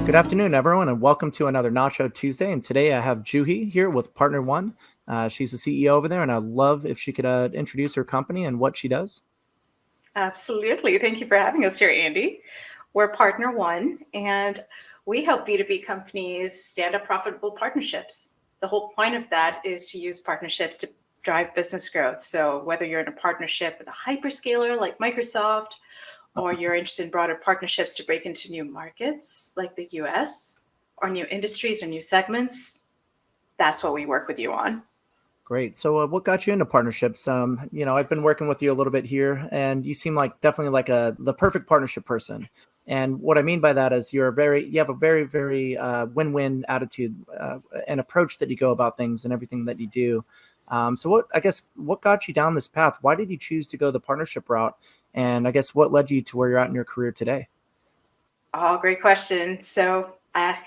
Good afternoon, everyone, and welcome to another Nacho Tuesday. And today I have Juhi here with Partner1. She's the CEO over there, and I'd love if she could introduce her company and what she does. Absolutely. Thank you for having us here, Andy. We're Partner1, and we help B2B companies stand up profitable partnerships. The whole point of that is to use partnerships to drive business growth. So whether you're in a partnership with a hyperscaler like Microsoft, or you're interested in broader partnerships to break into new markets like the US, or new industries or new segments, that's what we work with you on. Great. So, what got you into partnerships? I've been working with you a little bit here, and you seem like definitely like the perfect partnership person. And what I mean by that is you have a very win-win attitude and approach that you go about things and everything that you do. What got you down this path? Why did you choose to go the partnership route? And I guess what led you to where you're at in your career today? Oh, great question. So I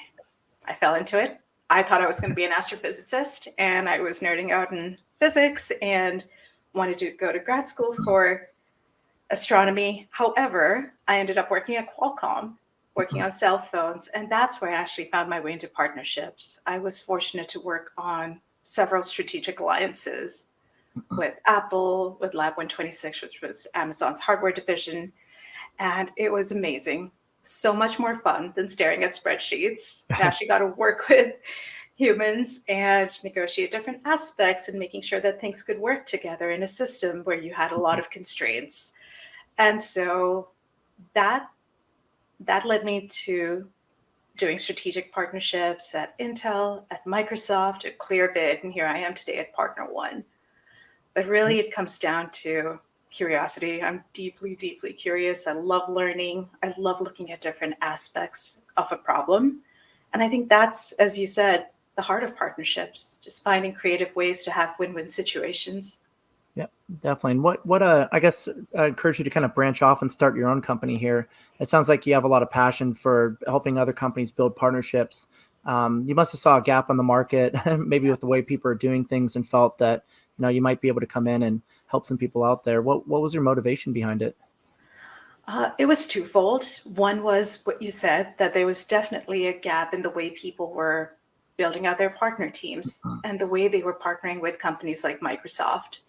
fell into it. I thought I was going to be an astrophysicist, and I was nerding out in physics and wanted to go to grad school for astronomy. However, I ended up working at Qualcomm, working on cell phones, and that's where I actually found my way into partnerships. I was fortunate to work on several strategic alliances with Apple, with Lab 126, which was Amazon's hardware division, and it was amazing. So much more fun than staring at spreadsheets. I actually got to work with humans and negotiate different aspects and making sure that things could work together in a system where you had a lot of constraints. And so that led me to doing strategic partnerships at Intel, at Microsoft, at Clearbit, and here I am today at Partner1. But really, it comes down to curiosity. I'm deeply curious. I love learning. I love looking at different aspects of a problem. And I think that's, as you said, the heart of partnerships, just finding creative ways to have win-win situations. Yeah, definitely. And I guess I encourage you to kind of branch off and start your own company here. It sounds like you have a lot of passion for helping other companies build partnerships. You must have saw a gap on the market, maybe with the way people are doing things, and felt that you might be able to come in and help some people out there. What was your motivation behind it? It was twofold. One was what you said, that there was definitely a gap in the way people were building out their partner teams and the way they were partnering with companies like Microsoft.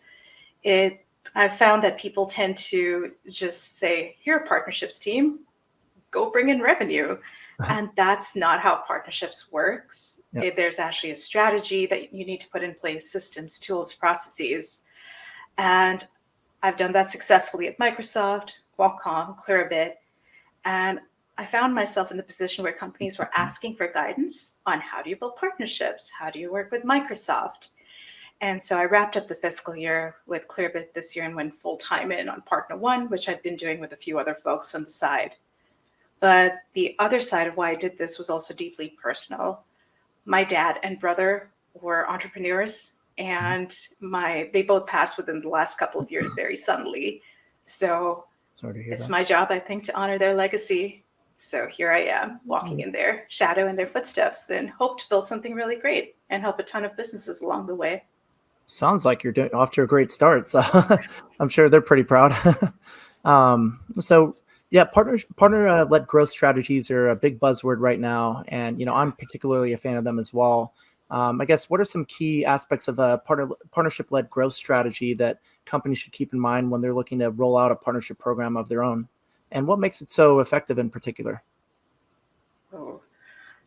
I've found that people tend to just say, "Here, partnerships team, go bring in revenue." And that's not how partnerships works. Yeah. There's actually a strategy that you need to put in place, systems, tools, processes. And I've done that successfully at Microsoft, Qualcomm, Clearbit. And I found myself in the position where companies were asking for guidance on how do you build partnerships? How do you work with Microsoft? And so I wrapped up the fiscal year with Clearbit this year and went full time in on Partner1, which I'd been doing with a few other folks on the side. But the other side of why I did this was also deeply personal. My dad and brother were entrepreneurs, and they both passed within the last couple of years very suddenly. So Sorry to hear it's that. my job, I think, to honor their legacy. So here I am, walking in their shadow and their footsteps, and hope to build something really great and help a ton of businesses along the way. Sounds like you're off to a great start. So I'm sure they're pretty proud. Yeah, partner-led growth strategies are a big buzzword right now, and I'm particularly a fan of them as well. I guess what are some key aspects of a partnership-led growth strategy that companies should keep in mind when they're looking to roll out a partnership program of their own, and what makes it so effective in particular? Oh,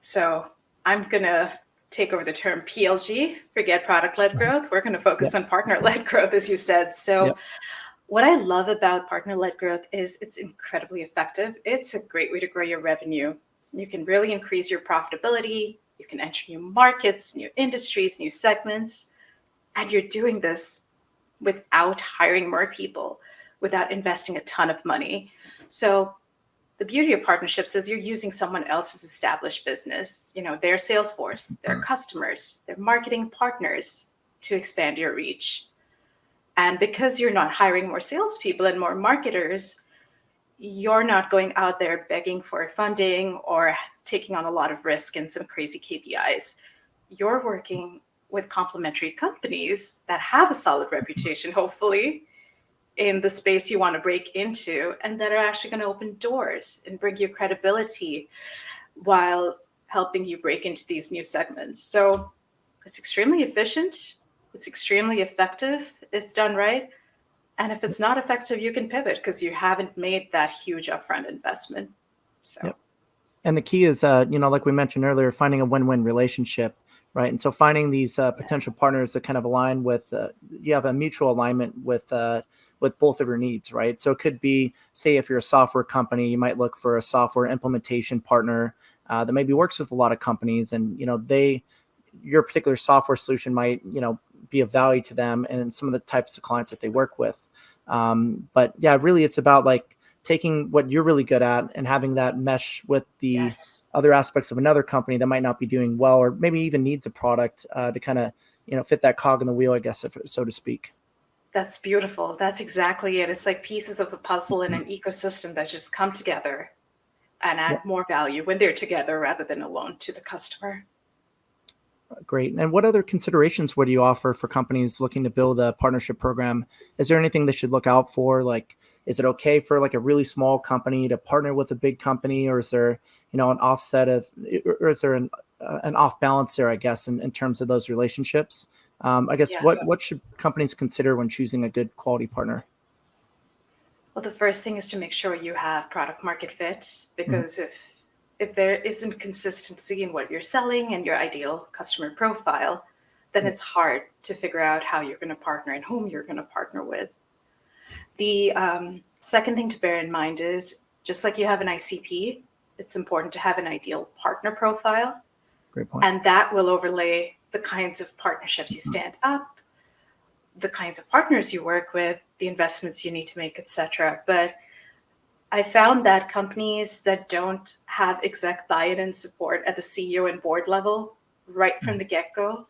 so I'm gonna take over the term PLG, forget product-led growth. We're going to focus on partner-led growth, as you said. So what I love about partner-led growth is it's incredibly effective. It's a great way to grow your revenue. You can really increase your profitability. You can enter new markets, new industries, new segments. And you're doing this without hiring more people, without investing a ton of money. So the beauty of partnerships is you're using someone else's established business, their sales force, their customers, their marketing partners to expand your reach. And because you're not hiring more salespeople and more marketers, you're not going out there begging for funding or taking on a lot of risk and some crazy KPIs. You're working with complementary companies that have a solid reputation, hopefully, in the space you want to break into, and that are actually going to open doors and bring you credibility. while helping you break into these new segments. So it's extremely efficient. It's extremely effective if done right. And if it's not effective, you can pivot because you haven't made that huge upfront investment. So. Yep. And the key is, like we mentioned earlier, finding a win-win relationship, right? And so finding these potential partners that kind of align with, you have a mutual alignment with both of your needs, right? So it could be, say, if you're a software company, you might look for a software implementation partner that maybe works with a lot of companies, and your particular software solution might, be of value to them and some of the types of clients that they work with. But yeah, really, it's about like taking what you're really good at and having that mesh with the other aspects of another company that might not be doing well, or maybe even needs a product to kind of, fit that cog in the wheel, I guess, so to speak. That's beautiful. That's exactly it. It's like pieces of a puzzle in an ecosystem that just come together and add more value when they're together rather than alone to the customer. Great. And what other considerations would you offer for companies looking to build a partnership program? Is there anything they should look out for? Like, is it okay for like a really small company to partner with a big company, or is there, an offset of, or is there an off balance there, I guess, in terms of those relationships? I guess what should companies consider when choosing a good quality partner? Well, the first thing is to make sure you have product market fit, because if there isn't consistency in what you're selling and your ideal customer profile, then it's hard to figure out how you're going to partner and whom you're going to partner with. The second thing to bear in mind is, just like you have an ICP, it's important to have an ideal partner profile. Great point. And that will overlay the kinds of partnerships you stand up, the kinds of partners you work with, the investments you need to make, etc. But I found that companies that don't have exec buy-in and support at the CEO and board level right from the get-go,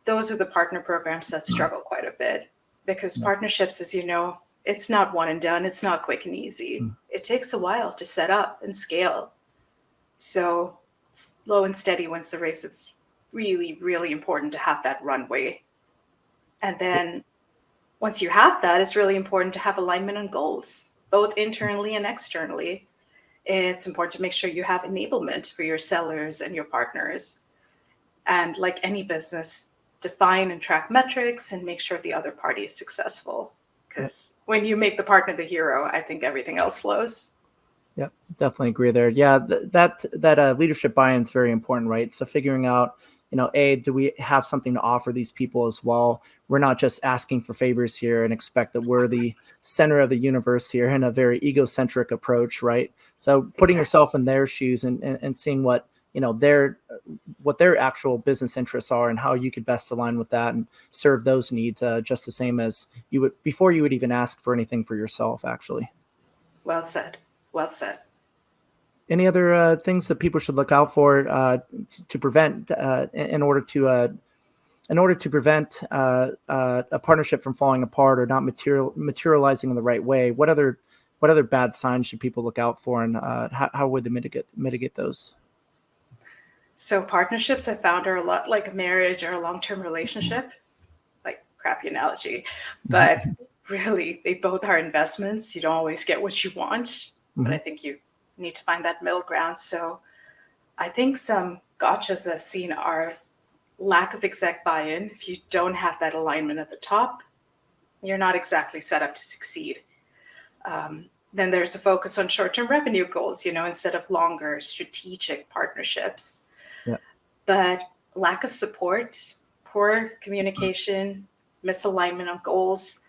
those are the partner programs that struggle quite a bit, because partnerships, as you know, it's not one and done. It's not quick and easy. It takes a while to set up and scale. So slow and steady wins the race. It's really, really important to have that runway. And then once you have that, it's really important to have alignment on goals, both internally and externally. It's important to make sure you have enablement for your sellers and your partners. And like any business, define and track metrics and make sure the other party is successful. Because when you make the partner the hero, I think everything else flows. Yep, definitely agree there. Yeah, that leadership buy-in is very important, right? So figuring out, do we have something to offer these people as well? We're not just asking for favors here and expect that we're the center of the universe here in a very egocentric approach, right? So putting yourself in their shoes and seeing what their actual business interests are and how you could best align with that and serve those needs just the same as you would before you would even ask for anything for yourself, actually. Well said. Well said. Any other things that people should look out for to prevent in order to prevent a partnership from falling apart or not materializing in the right way? What other bad signs should people look out for, and how would they mitigate those? So partnerships, I found, are a lot like a marriage or a long-term relationship. Like, crappy analogy, but really they both are investments. You don't always get what you want, but I think you need to find that middle ground. So I think some gotchas I've seen are lack of exec buy-in. If you don't have that alignment at the top, you're not exactly set up to succeed. Then there's a focus on short-term revenue goals, instead of longer strategic partnerships. Yeah. But lack of support, poor communication, misalignment on goals,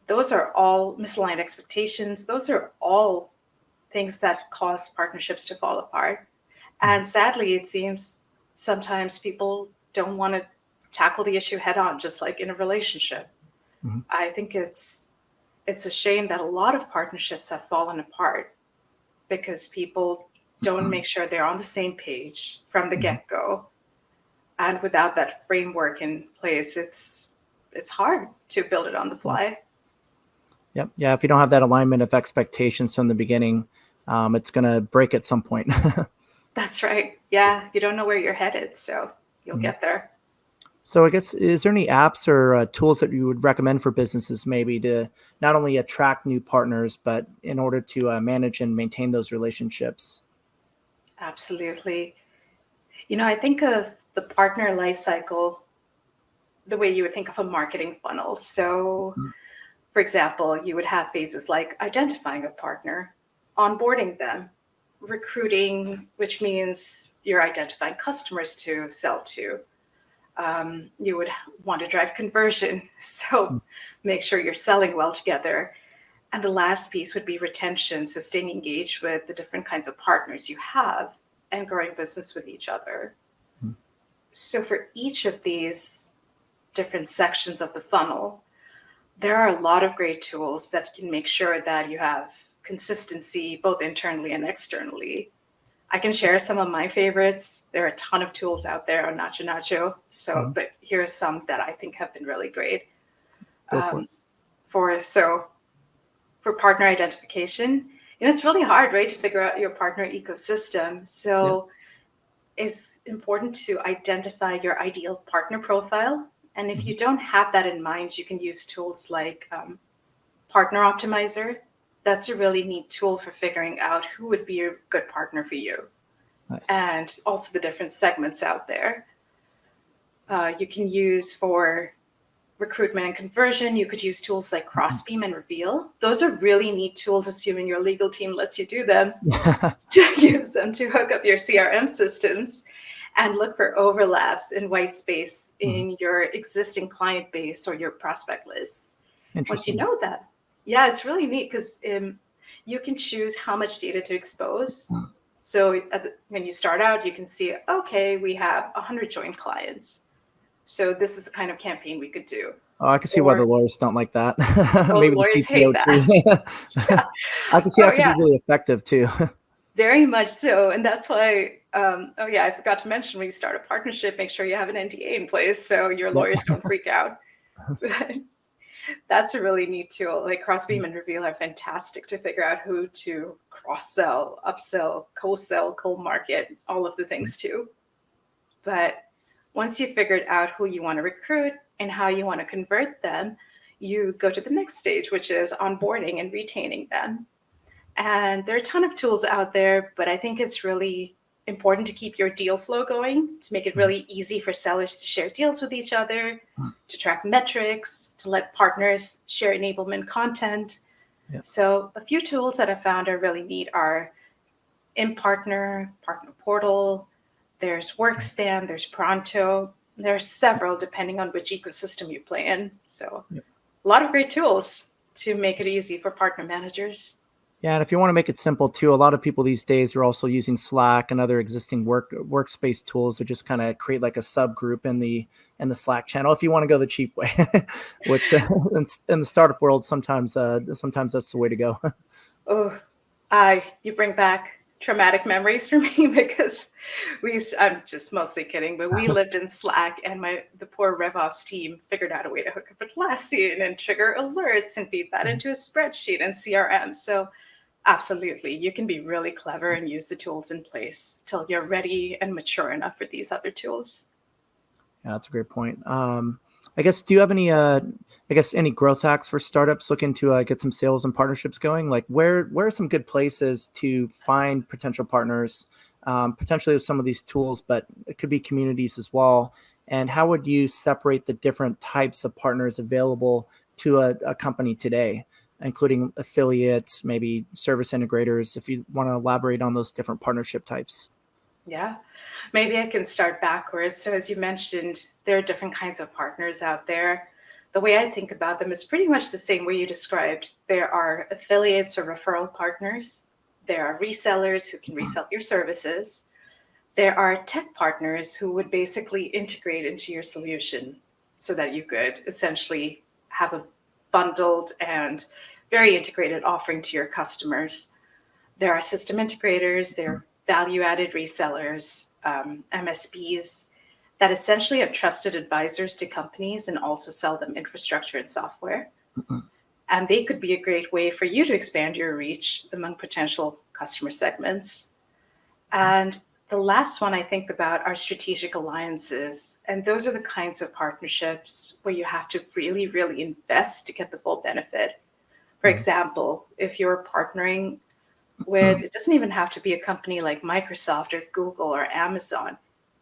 those are all misaligned expectations. Those are all things that cause partnerships to fall apart. And sadly, it seems sometimes people don't want to tackle the issue head on, just like in a relationship. I think it's a shame that a lot of partnerships have fallen apart because people don't make sure they're on the same page from the get-go. And without that framework in place, it's hard to build it on the fly. Yep. Yeah. If you don't have that alignment of expectations from the beginning, it's going to break at some point. That's right. Yeah. You don't know where you're headed, so you'll get there. So I guess, is there any apps or tools that you would recommend for businesses maybe to not only attract new partners, but in order to manage and maintain those relationships? Absolutely. I think of the partner life cycle the way you would think of a marketing funnel. So, for example, you would have phases like identifying a partner, onboarding them, recruiting, which means you're identifying customers to sell to. You would want to drive conversion, so make sure you're selling well together. And the last piece would be retention, so staying engaged with the different kinds of partners you have and growing business with each other. So for each of these different sections of the funnel, there are a lot of great tools that can make sure that you have consistency both internally and externally. I can share some of my favorites. There are a ton of tools out there on Nacho. So, but here are some that I think have been really great. Go for it. For partner identification, it's really hard, right, to figure out your partner ecosystem. So it's important to identify your ideal partner profile. And if you don't have that in mind, you can use tools like Partner Optimizer. That's a really neat tool for figuring out who would be a good partner for you. Nice. And also the different segments out there. You can use for recruitment and conversion. You could use tools like Crossbeam and Reveal. Those are really neat tools, assuming your legal team lets you do them, to use them to hook up your CRM systems and look for overlaps and white space in your existing client base or your prospect lists. Once you know that, it's really neat because you can choose how much data to expose. So when you start out, you can see, okay, we have 100 joint clients. So this is the kind of campaign we could do. Oh, I can see why the lawyers don't like that. Maybe the lawyers hate that. Too. I can see how it can be really effective too. Very much so. And that's why, I forgot to mention, when you start a partnership, make sure you have an NDA in place so your lawyers don't freak out. But that's a really neat tool. Like Crossbeam and Reveal are fantastic to figure out who to cross-sell, upsell, co-sell, co-market, all of the things too. But once you've figured out who you want to recruit and how you want to convert them, you go to the next stage, which is onboarding and retaining them. And there are a ton of tools out there, but I think it's really important to keep your deal flow going, to make it really easy for sellers to share deals with each other, to track metrics, to let partners share enablement content. Yeah. So a few tools that I found are really neat are InPartner, Partner Portal, there's Workspan, there's Pronto. There's several depending on which ecosystem you play in. So a lot of great tools to make it easy for partner managers. Yeah, and if you want to make it simple too, a lot of people these days are also using Slack and other existing workspace tools to just kind of create like a subgroup in the Slack channel if you want to go the cheap way, which in the startup world sometimes that's the way to go. You bring back traumatic memories for me because I'm just mostly kidding, but we lived in Slack and the poor RevOps team figured out a way to hook up Atlassian and trigger alerts and feed that into a spreadsheet and CRM. So absolutely, you can be really clever and use the tools in place till you're ready and mature enough for these other tools. Yeah, that's a great point. I guess, do you have any, any growth hacks for startups looking to get some sales and partnerships going? Like where are some good places to find potential partners, potentially with some of these tools, but it could be communities as well. And how would you separate the different types of partners available to a company today, including affiliates, maybe service integrators, if you want to elaborate on those different partnership types? Yeah, maybe I can start backwards. So as you mentioned, there are different kinds of partners out there. The way I think about them is pretty much the same way you described. There are affiliates or referral partners. There are resellers who can resell your services. There are tech partners who would basically integrate into your solution so that you could essentially have a bundled and very integrated offering to your customers. There are system integrators. There are value-added resellers, MSPs, that essentially are trusted advisors to companies and also sell them infrastructure and software. And they could be a great way for you to expand your reach among potential customer segments. And the last one I think about are strategic alliances. And those are the kinds of partnerships where you have to really, really invest to get the full benefit. For example, if you're partnering with, it doesn't even have to be a company like Microsoft or Google or Amazon.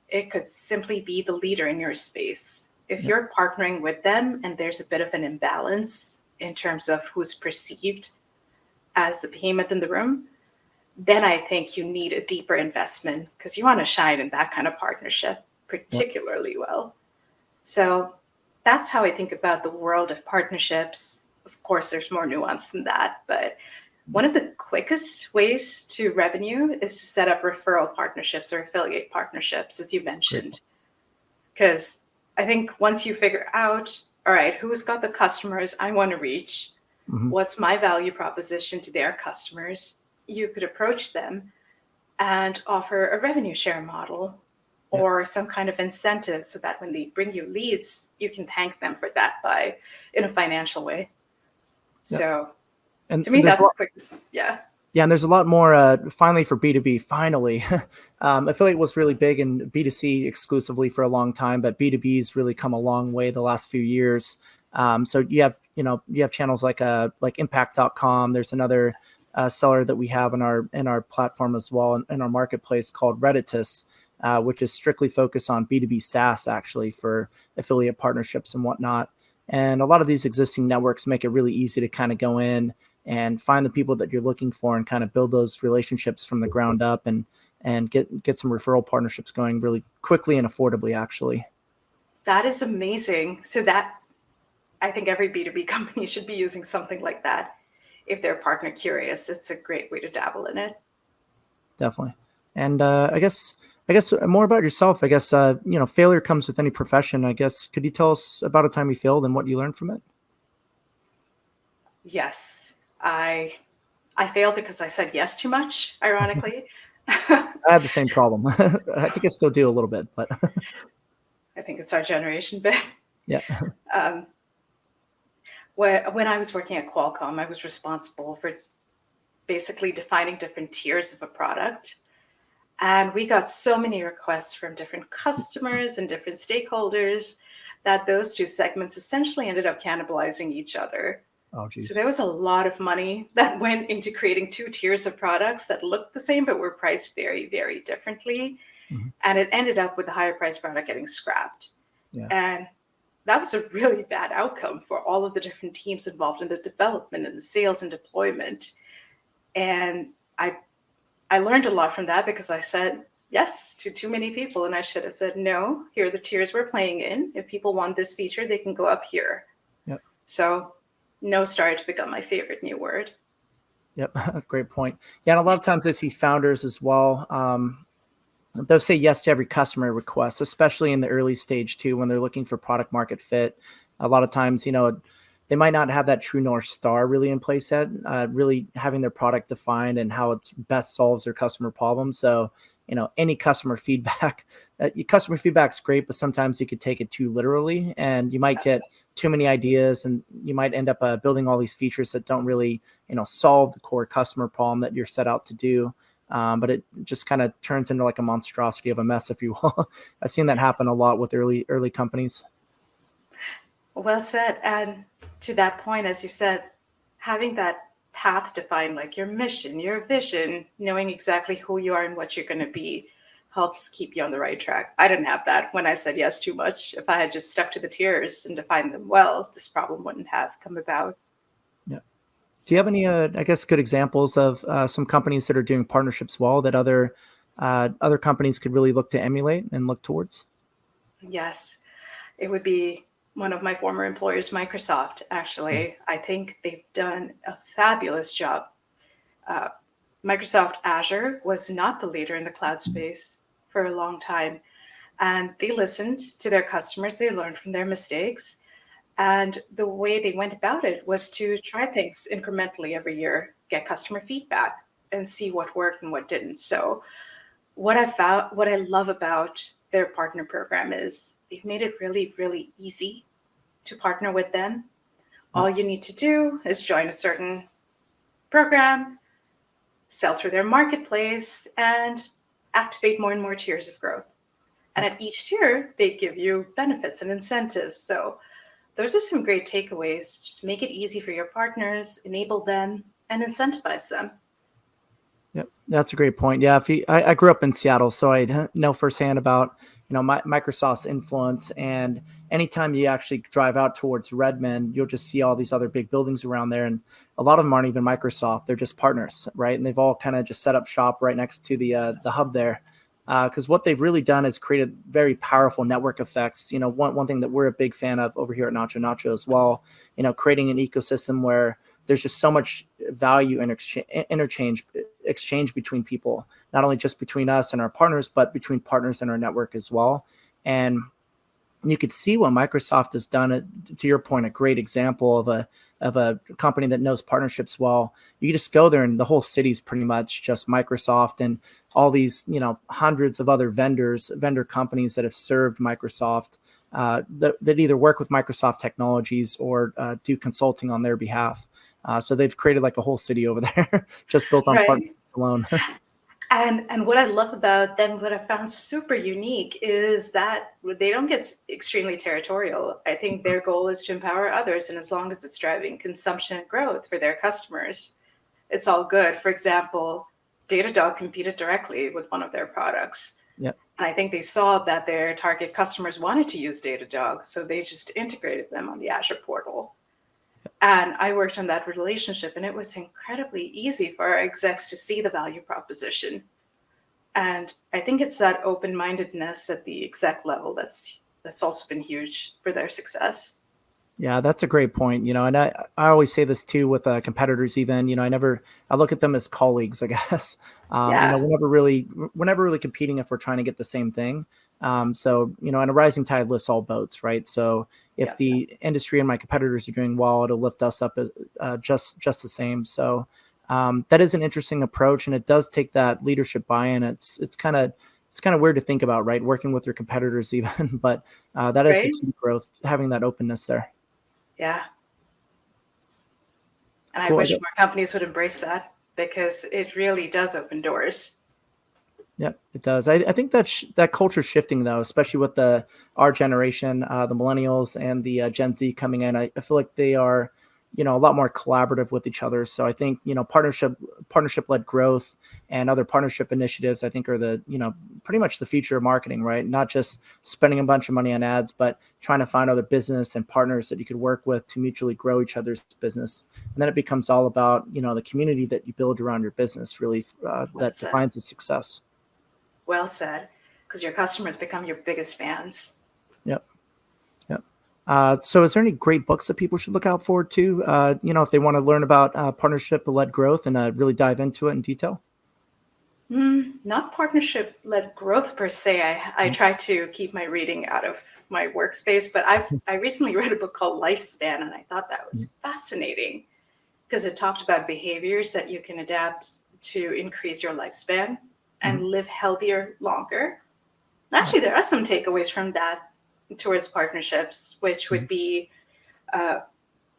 It could simply be the leader in your space. If Yep. you're partnering with them and there's a bit of an imbalance in terms of who's perceived as the behemoth in the room, then I think you need a deeper investment because you want to shine in that kind of partnership Yep. particularly well. So that's how I think about the world of partnerships. Of course, there's more nuance than that, but one of the quickest ways to revenue is to set up referral partnerships or affiliate partnerships, as you Great. mentioned. Because I think once you figure out, all right, who's got the customers I want to reach, Hmm. what's my value proposition to their customers, you could approach them and offer a revenue share model Yep. or some kind of incentive so that when they bring you leads, you can thank them for that by in a financial way. Yep. So And to me, there's a that's lot, the quickest. Yeah. yeah, and there's a lot more finally for B2B, finally. Affiliate was really big in B2C exclusively for a long time, but B2B has really come a long way the last few years. So you have channels like impact.com. There's another seller that we have in our platform as well, in our marketplace, called Redditus, which is strictly focused on B2B SaaS, actually, for affiliate partnerships and whatnot. And a lot of these existing networks make it really easy to kind of go in and find the people that you're looking for and kind of build those relationships from the ground up, and get some referral partnerships going really quickly and affordably, actually. That is amazing. So that I think every B2B company should be using something like that. If they're partner curious, it's a great way to dabble in it. Definitely. And I guess more about yourself. I guess failure comes with any profession. I guess, could you tell us about a time you failed and what you learned from it? Yes. I failed because I said yes too much, ironically. I had the same problem. I think I still do a little bit, but I think it's our generation, but yeah. um, when I was working at Qualcomm, I was responsible for basically defining different tiers of a product. And we got so many requests from different customers and different stakeholders that those two segments essentially ended up cannibalizing each other. Oh, So geez. there was a lot of money that went into creating two tiers of products that looked the same but were priced very, very differently. Hmm. And it ended up with the higher priced product getting scrapped. Yeah. And that was a really bad outcome for all of the different teams involved in the development and the sales and deployment. And I learned a lot from that because I said yes to too many people and I should have said no. Here are the tiers we're playing in. If people want this feature, they can go up here. Yep. So no started to become my favorite new word. Yep. Great point. Yeah, and a lot of times I see founders as well. They'll say yes to every customer request, especially in the early stage too, when they're looking for product market fit. A lot of times, they might not have that true North Star really in place yet, really having their product defined and how it best solves their customer problems. So, any customer feedback's great, but sometimes you could take it too literally and you might get too many ideas, and you might end up building all these features that don't really, solve the core customer problem that you're set out to do. But it just kind of turns into like a monstrosity of a mess, if you will. I've seen that happen a lot with early companies. Well said. And to that point, as you said, having that path defined, like your mission, your vision, knowing exactly who you are and what you're going to be, helps keep you on the right track. I didn't have that when I said yes too much. If I had just stuck to the tiers and defined them well, this problem wouldn't have come about. Yeah. Do you have So, any, I guess, good examples of some companies that are doing partnerships well that other companies could really look to emulate and look towards? yes, it would be one of my former employers, Microsoft, Mm. actually. I think they've done a fabulous job. Uh, Microsoft Azure was not the leader in the cloud space for a long time. And they listened to their customers, they learned from their mistakes. And the way they went about it was to try things incrementally every year, get customer feedback, and see what worked and what didn't. So, what I love about their partner program is they've made it really, really easy to partner with them. Yep. All you need to do is join a certain program, sell through their marketplace, and activate more and more tiers of growth. And Yep. at each tier, they give you benefits and incentives. So those are some great takeaways. Just make it easy for your partners, enable them, and incentivize them. That's a great point. Yeah, I grew up in Seattle, so I know firsthand about Microsoft's influence. And anytime you actually drive out towards Redmond, you'll just see all these other big buildings around there, and a lot of them aren't even Microsoft; they're just partners, right? And they've all kind of just set up shop right next to the hub there. Because what they've really done is created very powerful network effects. One thing that we're a big fan of over here at Nacho as well. Creating an ecosystem where there's just so much value and exchange between people, not only just between us and our partners, but between partners in our network as well. And you could see what Microsoft has done. To your point, a great example of a company that knows partnerships well. You just go there and the whole city's pretty much just Microsoft and all these, hundreds of other vendor companies that have served Microsoft, that either work with Microsoft technologies or do consulting on their behalf. So they've created like a whole city over there just built on Right. partnerships alone. And what I love about them, what I found super unique is that they don't get extremely territorial. I think their goal is to empower others, and as long as it's driving consumption and growth for their customers, it's all good. For example, Datadog competed directly with one of their products. Yep. And I think they saw that their target customers wanted to use Datadog, so they just integrated them on the Azure portal. And I worked on that relationship, and it was incredibly easy for our execs to see the value proposition. And I think it's that open-mindedness at the exec level that's also been huge for their success. Yeah, that's a great point. And I always say this too with competitors. Even I look at them as colleagues, I guess. Yeah, We're never really competing if we're trying to get the same thing. So and a rising tide lifts all boats, right? So if yeah, the industry and my competitors are doing well, it'll lift us up just the same. So that is an interesting approach, and it does take that leadership buy-in. It's kind of weird to think about, right? Working with your competitors even, but that is the right? key to growth, having that openness there. Yeah. And I Cool. wish more companies would embrace that because it really does open doors. Yep, it does. I think that culture shifting though, especially with our generation, the millennials and the Gen Z coming in. I feel like they are, a lot more collaborative with each other. So I think partnership led growth and other partnership initiatives, I think, are pretty much the future of marketing, right? Not just spending a bunch of money on ads, but trying to find other business and partners that you could work with to mutually grow each other's business. And then it becomes all about the community that you build around your business, really, Well that said. defines the success. Well said. Because your customers become your biggest fans. Yep. Yep. So is there any great books that people should look out for too? If they want to learn about partnership-led growth and really dive into it in detail? Not partnership led growth per se. I Mhm. try to keep my reading out of my workspace, but I recently read a book called Lifespan, and I thought that was fascinating because it talked about behaviors that you can adapt to increase your lifespan and Mhm. live healthier longer. Actually, there are some takeaways from that towards partnerships, which would Mhm. be uh,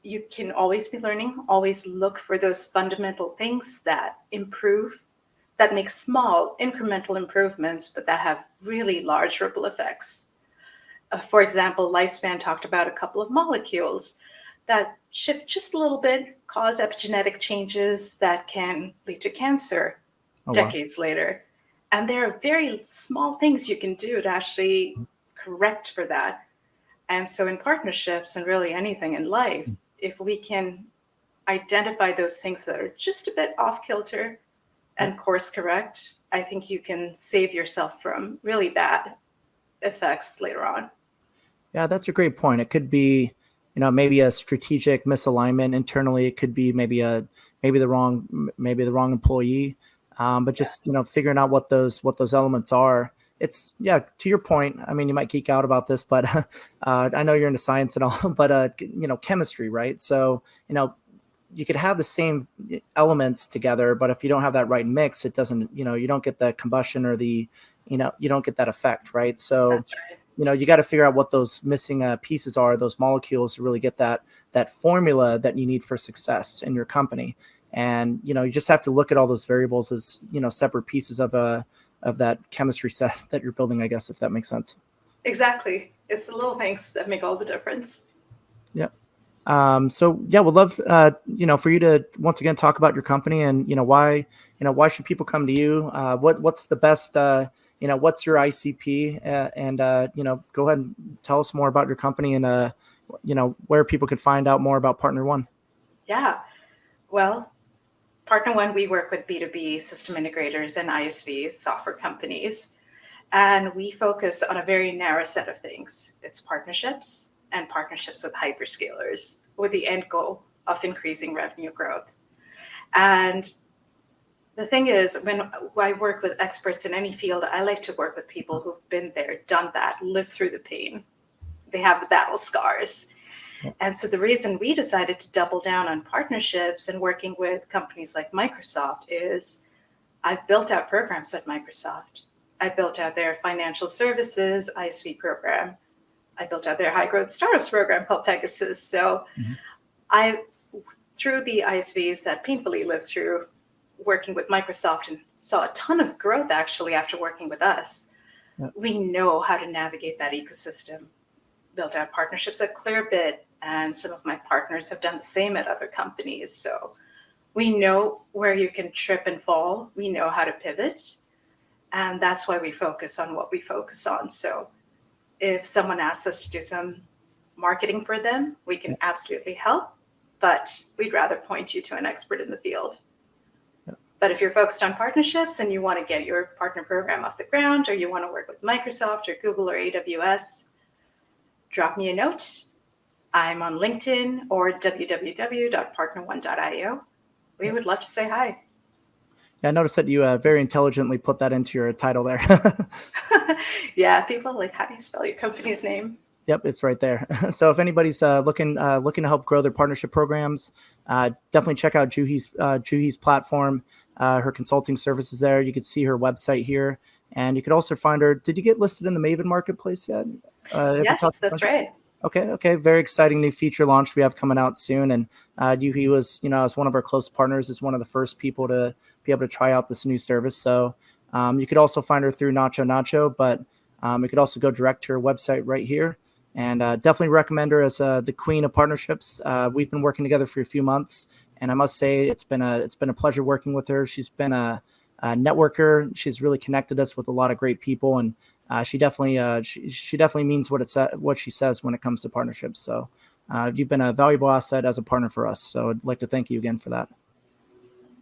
you can always be learning, always look for those fundamental things that improve, that make small incremental improvements, but that have really large ripple effects. For example, Lifespan talked about a couple of molecules that shift just a little bit, cause epigenetic changes that can lead to cancer Oh wow. decades later. And there are very small things you can do to actually correct for that. And so, in partnerships and really anything in life, if we can identify those things that are just a bit off kilter Yep. and course correct, I think you can save yourself from really bad effects later on. Yeah, that's a great point. It could be, maybe a strategic misalignment internally. It could be maybe the wrong employee. But Yeah. just figuring out what those elements are. It's yeah. To your point, I mean, you might geek out about this, but I know you're into science and all. But chemistry, right? So you could have the same elements together, but if you don't have that right mix, it doesn't. You don't get the combustion or you don't get that effect, right? So That's right. you got to figure out what those missing pieces are, those molecules, to really get that formula that you need for success in your company. And you just have to look at all those variables as separate pieces of that chemistry set that you're building, I guess, if that makes sense. Exactly. It's the little things that make all the difference. Yeah. So yeah, we'd love, for you to once again talk about your company and, why should people come to you? What's the best, what's your ICP, and go ahead and tell us more about your company and, where people could find out more about Partner1. Yeah. Well, Partner1, we work with B2B system integrators and ISVs, software companies, and we focus on a very narrow set of things. It's partnerships and partnerships with hyperscalers with the end goal of increasing revenue growth. And the thing is, when I work with experts in any field, I like to work with people who've been there, done that, lived through the pain. They have the battle scars. And so the reason we decided to double down on partnerships and working with companies like Microsoft is I've built out programs at Microsoft. I built out their financial services ISV program. I built out their high growth startups program called Pegasus. So through the ISVs that painfully lived through working with Microsoft and saw a ton of growth actually after working with us, we know how to navigate that ecosystem. Built out partnerships at Clearbit, and some of my partners have done the same at other companies. So we know where you can trip and fall. We know how to pivot. And that's why we focus on what we focus on. So if someone asks us to do some marketing for them, we can absolutely help, but we'd rather point you to an expert in the field. But if you're focused on partnerships and you want to get your partner program off the ground, or you want to work with Microsoft or Google or AWS, drop me a note. I'm on LinkedIn or www.partner1.io. We would love to say hi. Yeah, I noticed that you very intelligently put that into your title there. Yeah, people are like, how do you spell your company's name? Yep, it's right there. So if anybody's looking to help grow their partnership programs, definitely check out Juhi's platform, her consulting services there. You could see her website here, and you could also find her. Did you get listed in the Maven Marketplace yet? Yes, that's right. Okay. Very exciting new feature launch we have coming out soon. And Juhi was, as one of our close partners, is one of the first people to be able to try out this new service. So you could also find her through Nacho, but you could also go direct to her website right here. And definitely recommend her as the queen of partnerships. We've been working together for a few months, and I must say it's been a pleasure working with her. She's been a networker. She's really connected us with a lot of great people, and she definitely means what she says when it comes to partnerships. So you've been a valuable asset as a partner for us. So I'd like to thank you again for that.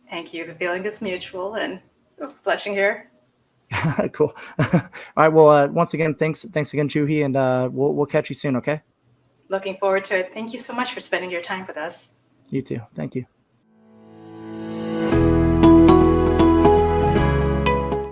Thank you. The feeling is mutual, and blushing here. Cool. All right. Well, once again, thanks again, Juhi, and we'll catch you soon. Okay. Looking forward to it. Thank you so much for spending your time with us. You too. Thank you.